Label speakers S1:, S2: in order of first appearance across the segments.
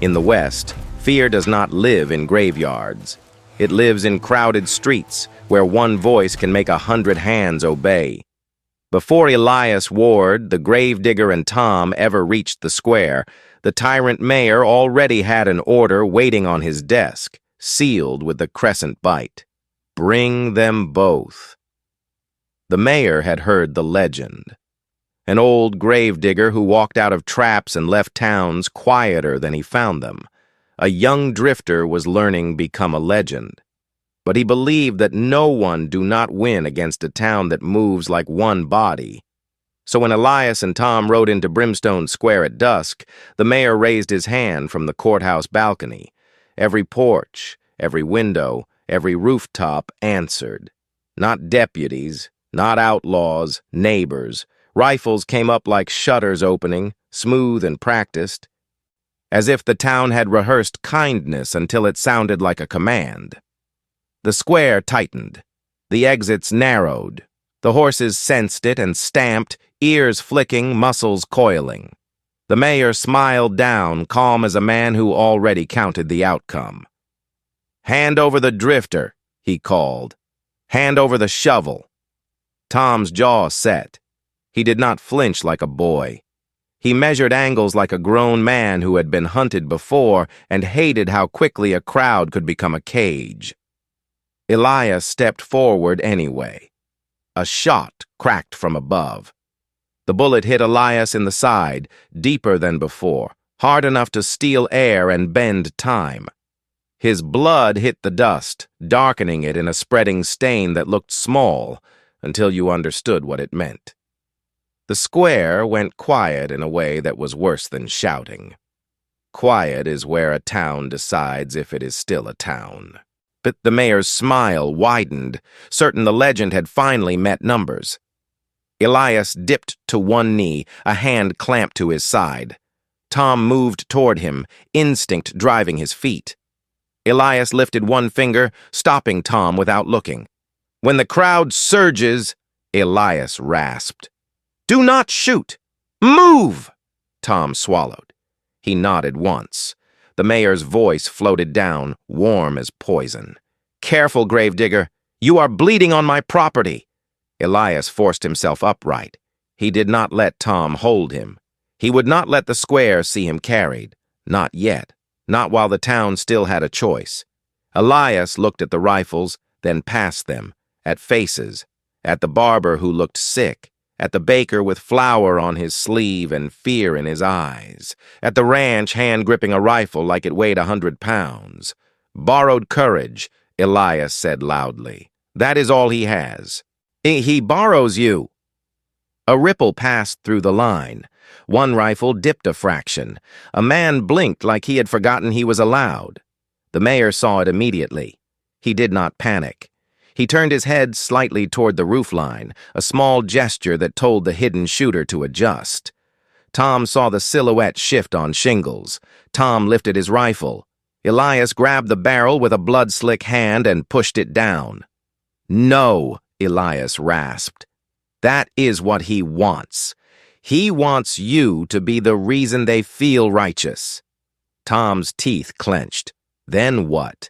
S1: In the West, fear does not live in graveyards. It lives in crowded streets where one voice can make 100 hands obey. Before Elias Ward, the Gravedigger, and Tom ever reached the square, the Tyrant Mayor already had an order waiting on his desk, sealed with the crescent-bite. Bring them both. The mayor had heard the legend. An old gravedigger who walked out of traps and left towns quieter than he found them. A young drifter was learning become a legend. But he believed that no one do not win against a town that moves like one body. So when Elias and Tom rode into Brimstone Square at dusk, the mayor raised his hand from the courthouse balcony. Every porch, every window, every rooftop answered. Not deputies, not outlaws, neighbors. Rifles came up like shutters opening, smooth and practiced, as if the town had rehearsed kindness until it sounded like a command. The square tightened. The exits narrowed. The horses sensed it and stamped, ears flicking, muscles coiling. The mayor smiled down, calm as a man who already counted the outcome. "Hand over the drifter," he called. "Hand over the shovel." Tom's jaw set. He did not flinch like a boy. He measured angles like a grown man who had been hunted before and hated how quickly a crowd could become a cage. Elias stepped forward anyway. A shot cracked from above. The bullet hit Elias in the side, deeper than before, hard enough to steal air and bend time. His blood hit the dust, darkening it in a spreading stain that looked small until you understood what it meant. The square went quiet in a way that was worse than shouting. Quiet is where a town decides if it is still a town. But the mayor's smile widened, certain the legend had finally met numbers. Elias dipped to one knee, a hand clamped to his side. Tom moved toward him, instinct driving his feet. Elias lifted one finger, stopping Tom without looking. "When the crowd surges," Elias rasped. "Do not shoot! Move!" Tom swallowed. He nodded once. The mayor's voice floated down, warm as poison. "Careful, Gravedigger. You are bleeding on my property." Elias forced himself upright. He did not let Tom hold him. He would not let the square see him carried. Not yet. Not while the town still had a choice. Elias looked at the rifles, then past them, at faces, at the barber who looked sick, at the baker with flour on his sleeve and fear in his eyes, at the ranch hand gripping a rifle like it weighed 100 pounds. "Borrowed courage," Elias said loudly. "That is all he has. He borrows you." A ripple passed through the line. One rifle dipped a fraction. A man blinked like he had forgotten he was allowed. The mayor saw it immediately. He did not panic. He turned his head slightly toward the roofline, a small gesture that told the hidden shooter to adjust. Tom saw the silhouette shift on shingles. Tom lifted his rifle. Elias grabbed the barrel with a blood-slick hand and pushed it down. "No," Elias rasped. "That is what he wants. He wants you to be the reason they feel righteous." Tom's teeth clenched. Then what?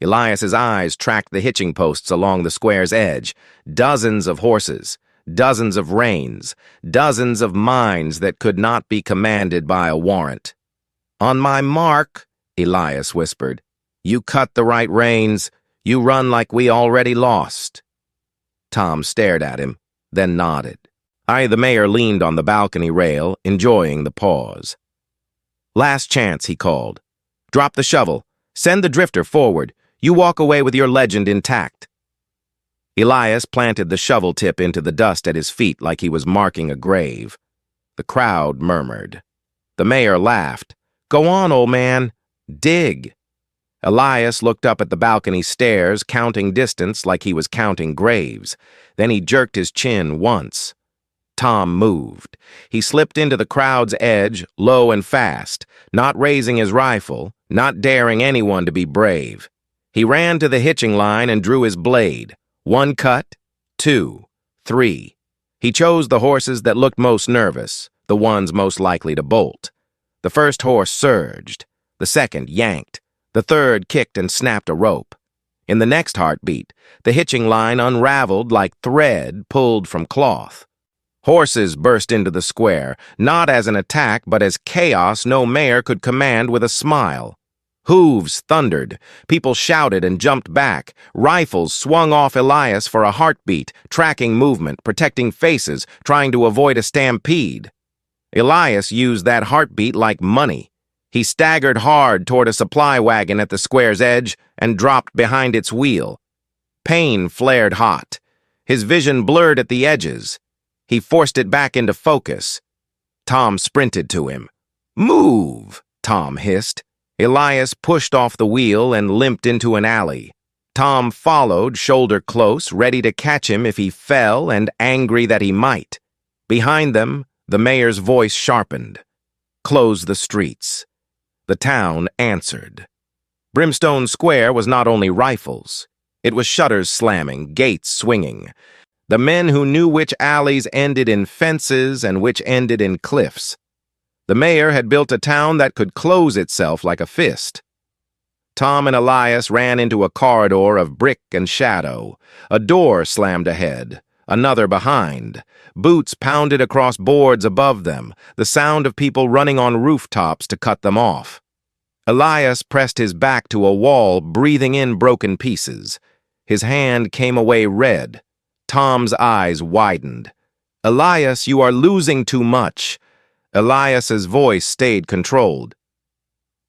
S1: Elias's eyes tracked the hitching posts along the square's edge. Dozens of horses, dozens of reins, dozens of minds that could not be commanded by a warrant. "On my mark," Elias whispered. "You cut the right reins. You run like we already lost." Tom stared at him, then nodded. The mayor leaned on the balcony rail, enjoying the pause. "Last chance," he called. "Drop the shovel. Send the drifter forward. You walk away with your legend intact." Elias planted the shovel tip into the dust at his feet like he was marking a grave. The crowd murmured. The mayor laughed. "Go on, old man. Dig." Elias looked up at the balcony stairs, counting distance like he was counting graves. Then he jerked his chin once. Tom moved. He slipped into the crowd's edge, low and fast, not raising his rifle, not daring anyone to be brave. He ran to the hitching line and drew his blade. One cut, 2, 3. He chose the horses that looked most nervous, the ones most likely to bolt. The first horse surged. The second yanked. The third kicked and snapped a rope. In the next heartbeat, the hitching line unraveled like thread pulled from cloth. Horses burst into the square, not as an attack, but as chaos no mayor could command with a smile. Hooves thundered, people shouted and jumped back, rifles swung off Elias for a heartbeat, tracking movement, protecting faces, trying to avoid a stampede. Elias used that heartbeat like money. He staggered hard toward a supply wagon at the square's edge and dropped behind its wheel. Pain flared hot. His vision blurred at the edges. He forced it back into focus. Tom sprinted to him. "Move!" Tom hissed. Elias pushed off the wheel and limped into an alley. Tom followed, shoulder close, ready to catch him if he fell and angry that he might. Behind them, the mayor's voice sharpened. "Close the streets." The town answered. Brimstone Square was not only rifles. It was shutters slamming, gates swinging. The men who knew which alleys ended in fences and which ended in cliffs. The mayor had built a town that could close itself like a fist. Tom and Elias ran into a corridor of brick and shadow. A door slammed ahead, another behind. Boots pounded across boards above them, the sound of people running on rooftops to cut them off. Elias pressed his back to a wall, breathing in broken pieces. His hand came away red. Tom's eyes widened. "Elias, you are losing too much." Elias's voice stayed controlled.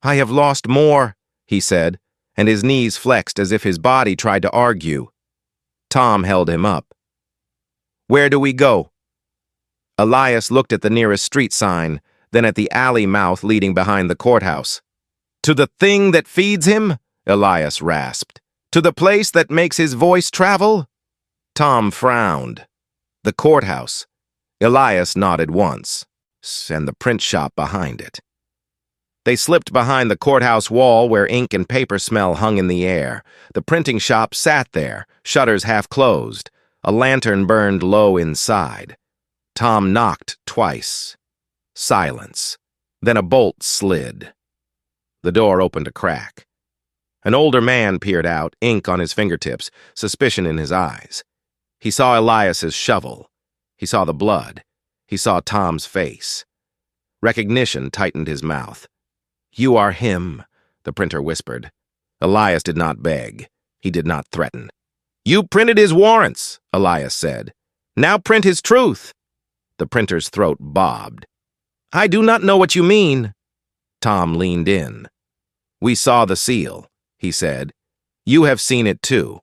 S1: "I have lost more," he said, and his knees flexed as if his body tried to argue. Tom held him up. "Where do we go?" Elias looked at the nearest street sign, then at the alley mouth leading behind the courthouse. "To the thing that feeds him?" Elias rasped. "To the place that makes his voice travel?" Tom frowned. The courthouse. Elias nodded once, and the print shop behind it. They slipped behind the courthouse wall where ink and paper smell hung in the air. The printing shop sat there, shutters half closed. A lantern burned low inside. Tom knocked twice. Silence. Then a bolt slid. The door opened a crack. An older man peered out, ink on his fingertips, suspicion in his eyes. He saw Elias's shovel. He saw the blood. He saw Tom's face. Recognition tightened his mouth. "You are him," the printer whispered. Elias did not beg. He did not threaten. "You printed his warrants," Elias said. "Now print his truth." The printer's throat bobbed. "I do not know what you mean." Tom leaned in. "We saw the seal," he said. "You have seen it too."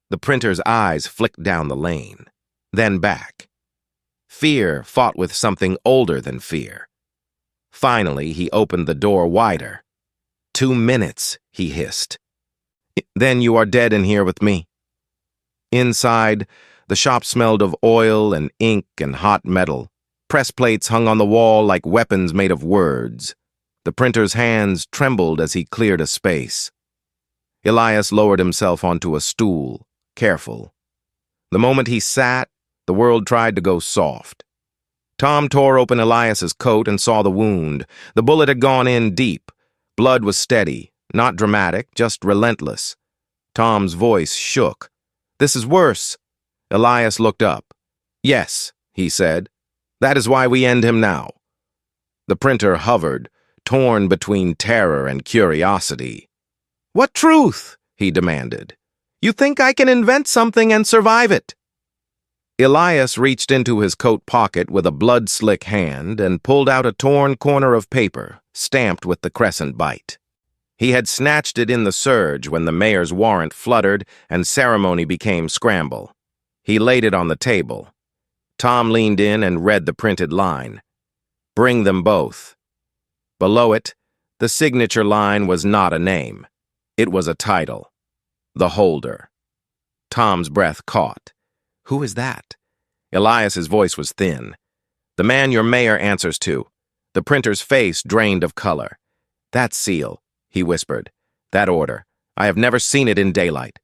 S1: The printer's eyes flicked down the lane, then back. Fear fought with something older than fear. Finally, he opened the door wider. 2 minutes, he hissed. "Then you are dead in here with me." Inside, the shop smelled of oil and ink and hot metal. Press plates hung on the wall like weapons made of words. The printer's hands trembled as he cleared a space. Elias lowered himself onto a stool, careful. The moment he sat, the world tried to go soft. Tom tore open Elias's coat and saw the wound. The bullet had gone in deep. Blood was steady, not dramatic, just relentless. Tom's voice shook. "This is worse." Elias looked up. "Yes," he said. "That is why we end him now." The printer hovered, torn between terror and curiosity. "What truth?" he demanded. "You think I can invent something and survive it?" Elias reached into his coat pocket with a blood-slick hand and pulled out a torn corner of paper, stamped with the crescent-bite. He had snatched it in the surge when the mayor's warrant fluttered and ceremony became scramble. He laid it on the table. Tom leaned in and read the printed line. "Bring them both." Below it, the signature line was not a name. It was a title. The Holder. Tom's breath caught. "Who is that?" Elias's voice was thin. "The man your mayor answers to." The printer's face drained of color. "That seal," he whispered. "That order. I have never seen it in daylight."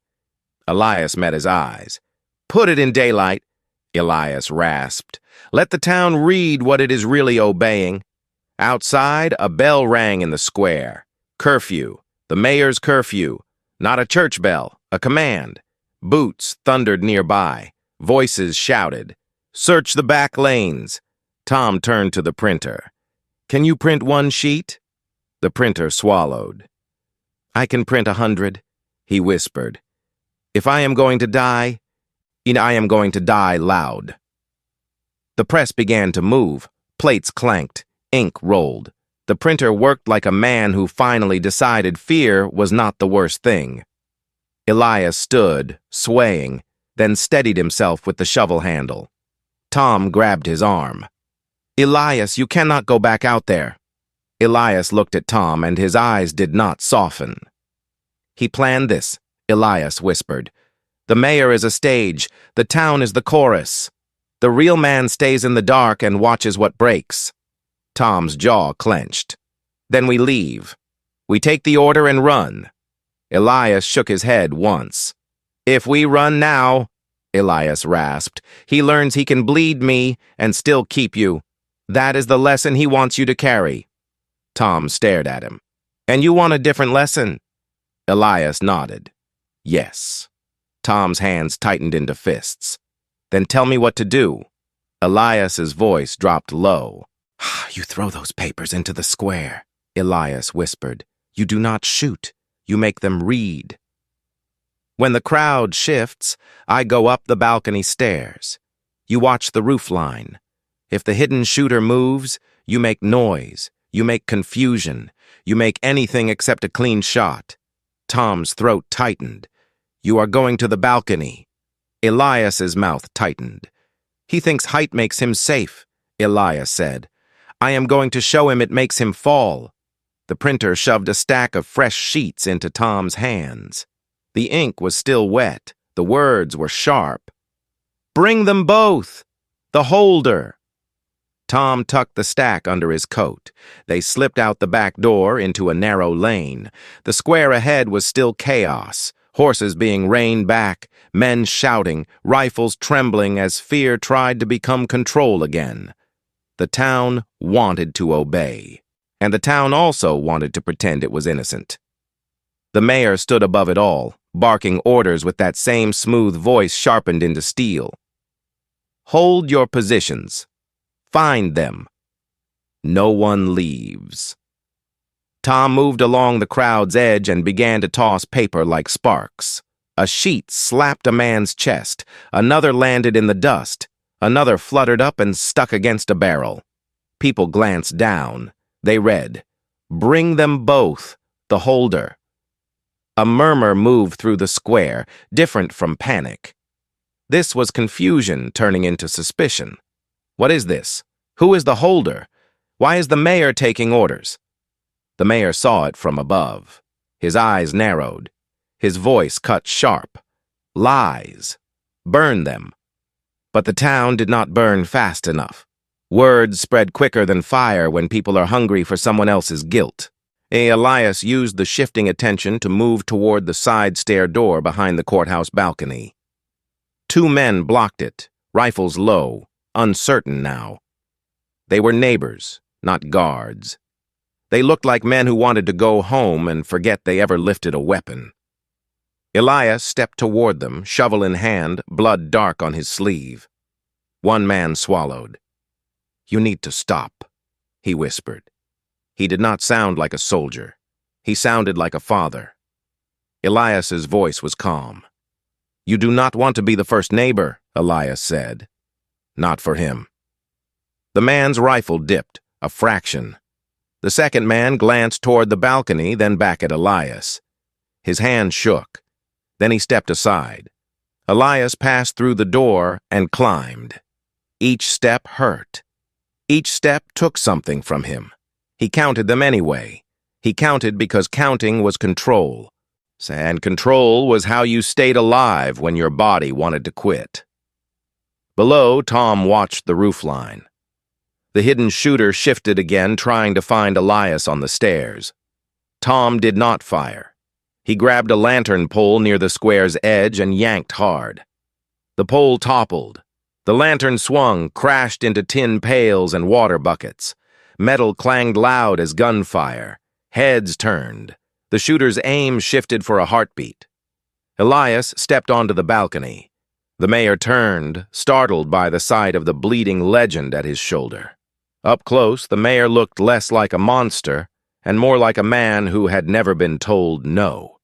S1: Elias met his eyes. "Put it in daylight," Elias rasped. "Let the town read what it is really obeying." Outside, a bell rang in the square. Curfew. The mayor's curfew. Not a church bell, a command. Boots thundered nearby. Voices shouted. Search the back lanes. Tom turned to the printer. Can you print 1 sheet? The printer swallowed. I can print 100, he whispered. If I am going to die, I am going to die loud. The press began to move. Plates clanked. Ink rolled. The printer worked like a man who finally decided fear was not the worst thing. Elias stood, swaying, then steadied himself with the shovel handle. Tom grabbed his arm. Elias, you cannot go back out there. Elias looked at Tom, and his eyes did not soften. He planned this, Elias whispered. The mayor is a stage. The town is the chorus. The real man stays in the dark and watches what breaks. Tom's jaw clenched. Then we leave. We take the order and run. Elias shook his head once. If we run now, Elias rasped, he learns he can bleed me and still keep you. That is the lesson he wants you to carry. Tom stared at him. And you want a different lesson? Elias nodded. Yes. Tom's hands tightened into fists. Then tell me what to do. Elias's voice dropped low. You throw those papers into the square, Elias whispered. You do not shoot. You make them read. When the crowd shifts, I go up the balcony stairs. You watch the roof line. If the hidden shooter moves, you make noise. You make confusion. You make anything except a clean shot. Tom's throat tightened. You are going to the balcony. Elias's mouth tightened. He thinks height makes him safe, Elias said. I am going to show him it makes him fall. The printer shoved a stack of fresh sheets into Tom's hands. The ink was still wet. The words were sharp. Bring them both! The holder! Tom tucked the stack under his coat. They slipped out the back door into a narrow lane. The square ahead was still chaos. Horses being reined back, men shouting, rifles trembling as fear tried to become control again. The town wanted to obey, and the town also wanted to pretend it was innocent. The mayor stood above it all, barking orders with that same smooth voice sharpened into steel. Hold your positions. Find them. No one leaves. Tom moved along the crowd's edge and began to toss paper like sparks. A sheet slapped a man's chest. Another landed in the dust. Another fluttered up and stuck against a barrel. People glanced down. They read, Bring them both, the holder. A murmur moved through the square, different from panic. This was confusion turning into suspicion. What is this? Who is the holder? Why is the mayor taking orders? The mayor saw it from above. His eyes narrowed. His voice cut sharp. Lies. Burn them. But the town did not burn fast enough. Words spread quicker than fire when people are hungry for someone else's guilt. Elias used the shifting attention to move toward the side stair door behind the courthouse balcony. 2 men blocked it, rifles low, uncertain now. They were neighbors, not guards. They looked like men who wanted to go home and forget they ever lifted a weapon. Elias stepped toward them, shovel in hand, blood dark on his sleeve. One man swallowed. You need to stop, he whispered. He did not sound like a soldier. He sounded like a father. Elias's voice was calm. You do not want to be the first neighbor, Elias said. Not for him. The man's rifle dipped, a fraction. The second man glanced toward the balcony, then back at Elias. His hand shook. Then he stepped aside. Elias passed through the door and climbed. Each step hurt. Each step took something from him. He counted them anyway. He counted because counting was control. And control was how you stayed alive when your body wanted to quit. Below, Tom watched the roofline. The hidden shooter shifted again, trying to find Elias on the stairs. Tom did not fire. He grabbed a lantern pole near the square's edge and yanked hard. The pole toppled. The lantern swung, crashed into tin pails and water buckets. Metal clanged loud as gunfire. Heads turned. The shooter's aim shifted for a heartbeat. Elias stepped onto the balcony. The mayor turned, startled by the sight of the bleeding legend at his shoulder. Up close, the mayor looked less like a monster and more like a man who had never been told no.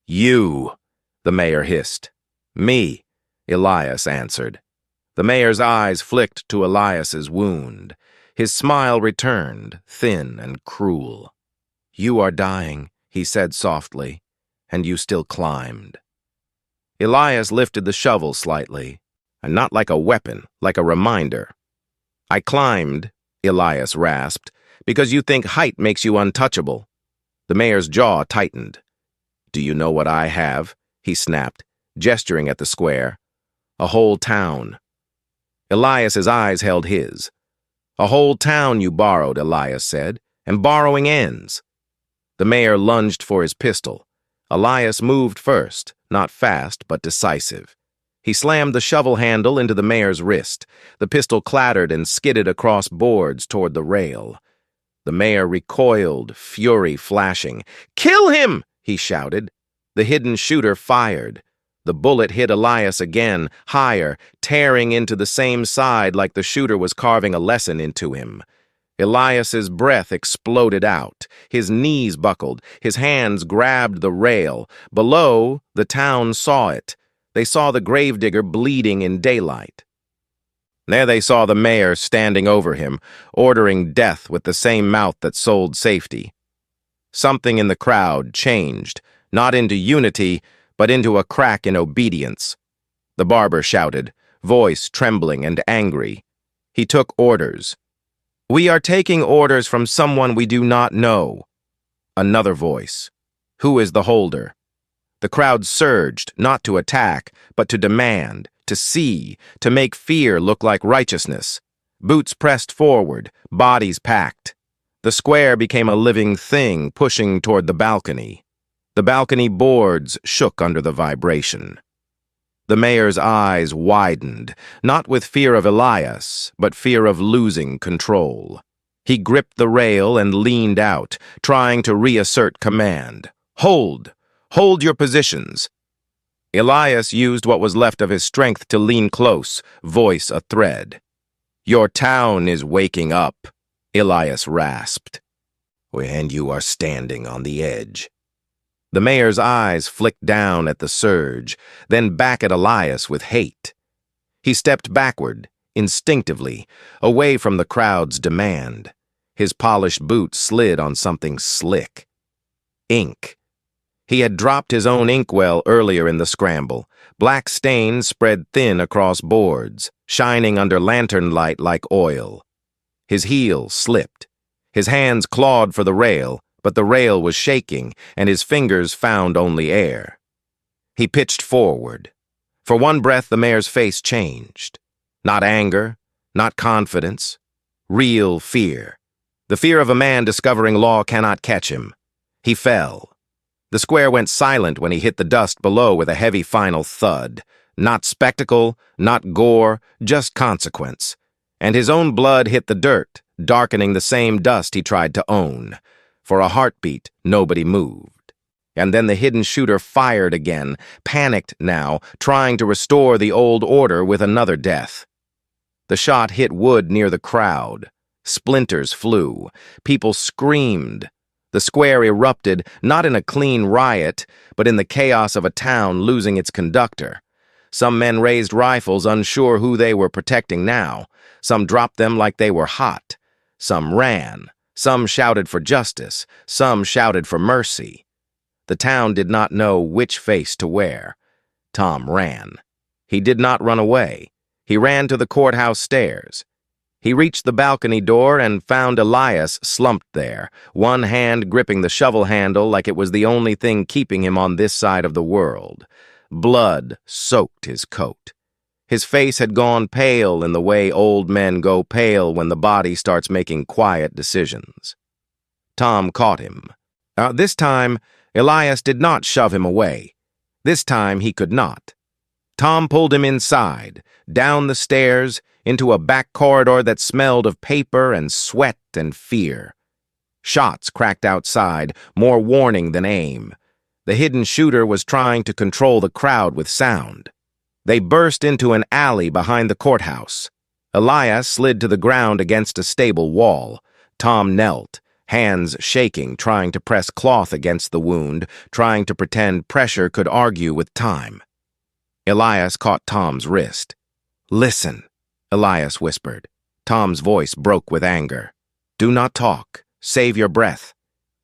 S1: "You," the mayor hissed. "Me," Elias answered. The mayor's eyes flicked to Elias's wound. His smile returned, thin and cruel. "You are dying," he said softly, "and you still climbed." Elias lifted the shovel slightly, and not like a weapon, like a reminder. "I climbed," Elias rasped, "because you think height makes you untouchable." The mayor's jaw tightened. "Do you know what I have?" he snapped, gesturing at the square. "A whole town." Elias's eyes held his. "A whole town you borrowed," Elias said, "and borrowing ends." The mayor lunged for his pistol. Elias moved first, not fast, but decisive. He slammed the shovel handle into the mayor's wrist. The pistol clattered and skidded across boards toward the rail. The mayor recoiled, fury flashing. "Kill him!" he shouted. The hidden shooter fired. The bullet hit Elias again, higher, tearing into the same side like the shooter was carving a lesson into him. Elias's breath exploded out. His knees buckled. His hands grabbed the rail. Below, the town saw it. They saw the gravedigger bleeding in daylight. There they saw the mayor standing over him, ordering death with the same mouth that sold safety. Something in the crowd changed, not into unity, but into a crack in obedience. The barber shouted, voice trembling and angry. He took orders. "We are taking orders from someone we do not know." Another voice. "Who is the holder?" The crowd surged, not to attack, but to demand, to see, to make fear look like righteousness. Boots pressed forward, bodies packed. The square became a living thing pushing toward the balcony. The balcony boards shook under the vibration. The mayor's eyes widened, not with fear of Elias, but fear of losing control. He gripped the rail and leaned out, trying to reassert command. "Hold! Hold your positions!" Elias used what was left of his strength to lean close, voice a thread. "Your town is waking up," Elias rasped. "And you are standing on the edge." The mayor's eyes flicked down at the surge, then back at Elias with hate. He stepped backward, instinctively, away from the crowd's demand. His polished boot slid on something slick. Ink. He had dropped his own inkwell earlier in the scramble. Black stains spread thin across boards, shining under lantern light like oil. His heel slipped. His hands clawed for the rail, but the rail was shaking, and his fingers found only air. He pitched forward. For one breath, the mayor's face changed. Not anger, not confidence, real fear. The fear of a man discovering law cannot catch him. He fell. The square went silent when he hit the dust below with a heavy final thud. Not spectacle, not gore, just consequence. And his own blood hit the dirt, darkening the same dust he tried to own. For a heartbeat, nobody moved. And then the hidden shooter fired again, panicked now, trying to restore the old order with another death. The shot hit wood near the crowd. Splinters flew. People screamed. The square erupted, not in a clean riot, but in the chaos of a town losing its conductor. Some men raised rifles, unsure who they were protecting now. Some dropped them like they were hot. Some ran. Some shouted for justice. Some shouted for mercy. The town did not know which face to wear. Tom ran. He did not run away. He ran to the courthouse stairs. He reached the balcony door and found Elias slumped there, one hand gripping the shovel handle like it was the only thing keeping him on this side of the world. Blood soaked his coat. His face had gone pale in the way old men go pale when the body starts making quiet decisions. Tom caught him. This time, Elias did not shove him away. This time he could not. Tom pulled him inside, down the stairs, into a back corridor that smelled of paper and sweat and fear. Shots cracked outside, more warning than aim. The hidden shooter was trying to control the crowd with sound. They burst into an alley behind the courthouse. Elias slid to the ground against a stable wall. Tom knelt, hands shaking, trying to press cloth against the wound, trying to pretend pressure could argue with time. Elias caught Tom's wrist. "Listen," Elias whispered. Tom's voice broke with anger. "Do not talk. Save your breath."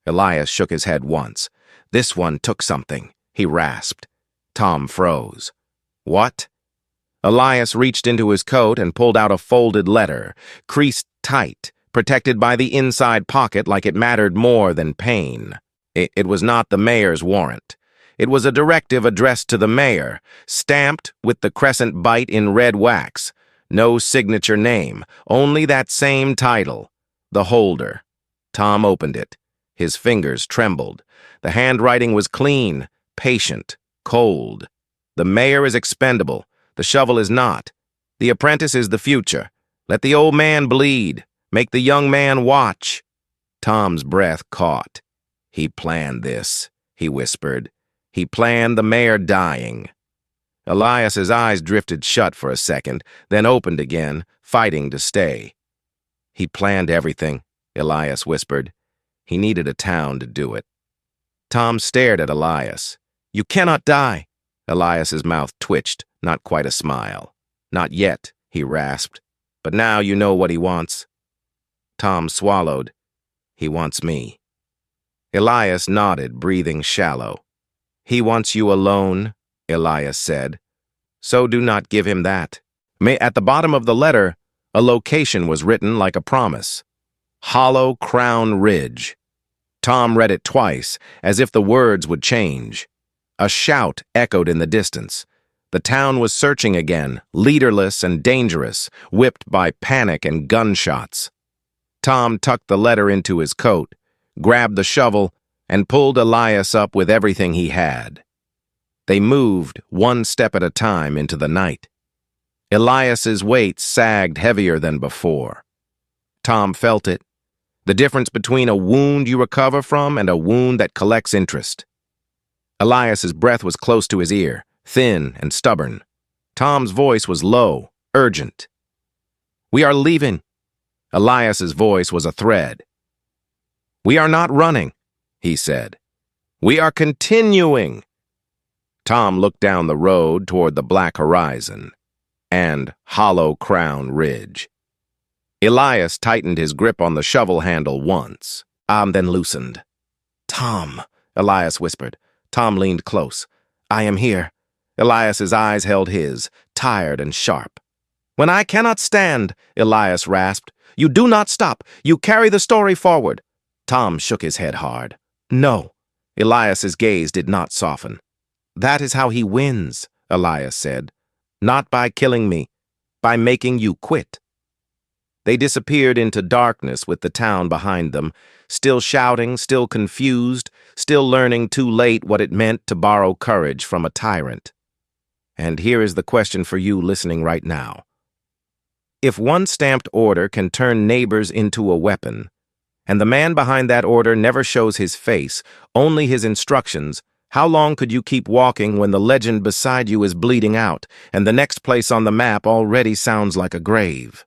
S1: Elias shook his head once. "This one took something," he rasped. Tom froze. "What?" Elias reached into his coat and pulled out a folded letter, creased tight, protected by the inside pocket like it mattered more than pain. It was not the mayor's warrant. It was a directive addressed to the mayor, stamped with the crescent-bite in red wax. No signature name, only that same title, the holder. Tom opened it. His fingers trembled. The handwriting was clean, patient, cold. "The mayor is expendable. The shovel is not. The apprentice is the future. Let the old man bleed. Make the young man watch." Tom's breath caught. "He planned this," he whispered. "He planned the mayor dying." Elias's eyes drifted shut for a second, then opened again, fighting to stay. "He planned everything," Elias whispered. "He needed a town to do it." Tom stared at Elias. "You cannot die." Elias's mouth twitched, not quite a smile. "Not yet," he rasped. "But now you know what he wants." Tom swallowed. "He wants me." Elias nodded, breathing shallow. "He wants you alone," Elias said. "So do not give him that." At the bottom of the letter, a location was written like a promise. Hollow Crown Ridge. Tom read it twice, as if the words would change. A shout echoed in the distance. The town was searching again, leaderless and dangerous, whipped by panic and gunshots. Tom tucked the letter into his coat, grabbed the shovel, and pulled Elias up with everything he had. They moved, one step at a time, into the night. Elias's weight sagged heavier than before. Tom felt it. The difference between a wound you recover from and a wound that collects interest. Elias's breath was close to his ear, thin and stubborn. Tom's voice was low, urgent. "We are leaving." Elias's voice was a thread. "We are not running," he said. "We are continuing." Tom looked down the road toward the black horizon and Hollow Crown Ridge. Elias tightened his grip on the shovel handle once, then loosened. "Tom," Elias whispered. Tom leaned close. "I am here." Elias's eyes held his, tired and sharp. "When I cannot stand," Elias rasped, "you do not stop. You carry the story forward." Tom shook his head hard. "No." Elias's gaze did not soften. "That is how he wins," Elias said. "Not by killing me, by making you quit." They disappeared into darkness with the town behind them, still shouting, still confused, still learning too late what it meant to borrow courage from a tyrant. And here is the question for you listening right now. If one stamped order can turn neighbors into a weapon, and the man behind that order never shows his face, only his instructions, how long could you keep walking when the legend beside you is bleeding out, and the next place on the map already sounds like a grave?